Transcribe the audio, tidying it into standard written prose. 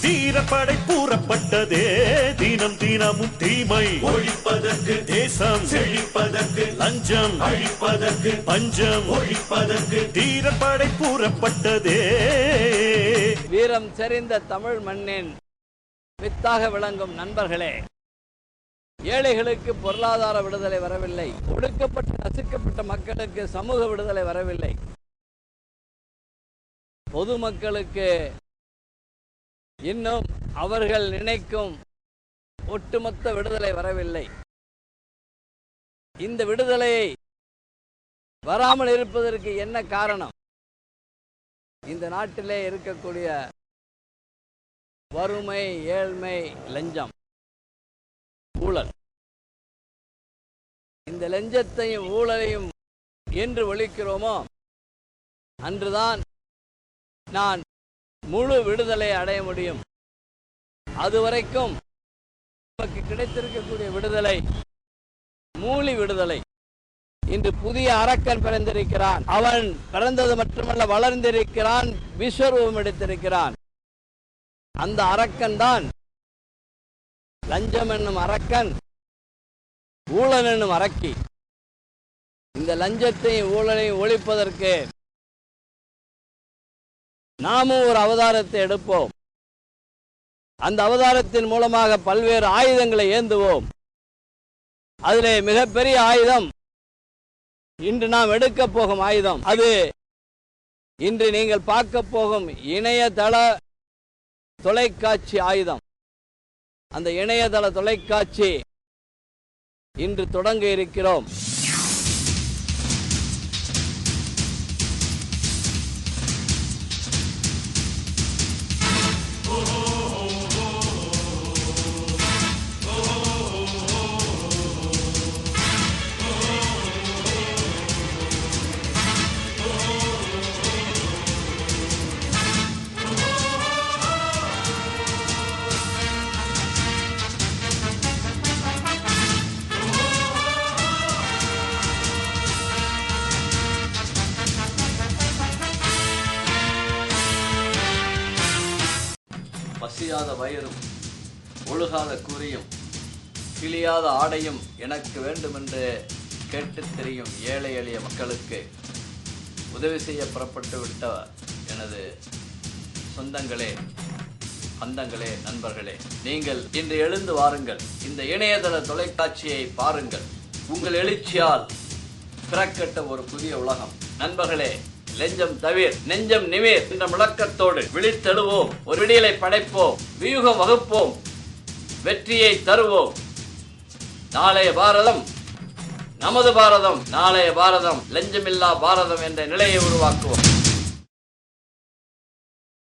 வீரப்படை கூறப்பட்டதே தினம் தினமும் தீமை ஒழிப்பதற்கு, தேசம் செழிப்பதற்கு, லஞ்சம் அழிப்பதற்கு, பஞ்சம் ஒழிப்பதற்கு வீரப்படை கூறப்பட்டதே. வீரம் செறிந்த தமிழ் மண்ணின் வித்தாக விளங்கும் நண்பர்களே, ஏழைகளுக்கு பொருளாதார விடுதலை வரவில்லை, ஒடுக்கப்பட்ட நசுக்கப்பட்ட மக்களுக்கு சமூக விடுதலை வரவில்லை, பொதுமக்களுக்கு இன்னும் அவர்கள் நினைக்கும் ஒட்டுமொத்த விடுதலை வரவில்லை. இந்த விடுதலையை வராமல் இருப்பதற்கு என்ன காரணம்? இந்த நாட்டிலே இருக்கக்கூடிய வறுமை, ஏழ்மை, லஞ்சம், ஊழல். இந்த லஞ்சத்தையும் ஊழலையும் என்று ஒழிக்கிறோமோ அன்றுதான் நான் முழு விடுதலை அடைய முடியும். அதுவரைக்கும் நமக்கு கிடைத்திருக்கக்கூடிய விடுதலை மூலி விடுதலை. இன்று புதிய அரக்கன் பிறந்திருக்கிறான். அவன் பிறந்தது மட்டுமல்ல, வளர்ந்திருக்கிறான், விஸ்வரூபம் எடுத்திருக்கிறான். அந்த அரக்கன் தான் லஞ்சம் என்னும் அரக்கன், ஊழல் என்னும் அரக்கி. இந்த லஞ்சத்தையும் ஊழலையும் ஒழிப்பதற்கு நாமும் ஒரு அவதாரத்தை எடுப்போம். அந்த அவதாரத்தின் மூலமாக பல்வேறு ஆயுதங்களை ஏந்துவோம். அதிலே மிகப்பெரிய ஆயுதம் இன்று நாம் எடுக்க போகும் ஆயுதம். அது இன்று நீங்கள் பார்க்க போகும் இணையதள தொலைக்காட்சி ஆயுதம். அந்த இணையதள தொலைக்காட்சி இன்று தொடங்க இருக்கிறோம். பசியாத வயிறும் ஒழுகாத கூறியும் கிளியாத ஆடையும் எனக்கு வேண்டுமென்று கேட்டுத் தெரியும் ஏழை எளிய மக்களுக்கு உதவி செய்ய புறப்பட்டு விட்ட எனது சொந்தங்களே, பந்தங்களே, நண்பர்களே, நீங்கள் இன்று எழுந்து வாருங்கள். இந்த இணையதள தொலைக்காட்சியை பாருங்கள். உங்கள் எழுச்சியால் பிறக்கட்ட ஒரு புதிய உலகம். நண்பர்களே, லஞ்சம் தவிர நெஞ்சம் நிமிர் என்ற முழக்கத்தோடு விழித்தெழுவோம். ஒரு விடியலை படைப்போம், வியூகம் வகுப்போம், வெற்றியை தருவோம். நாளைய பாரதம் நமது பாரதம். நாளைய பாரதம் லஞ்சமில்லா பாரதம் என்ற நிலையை உருவாக்குவோம்.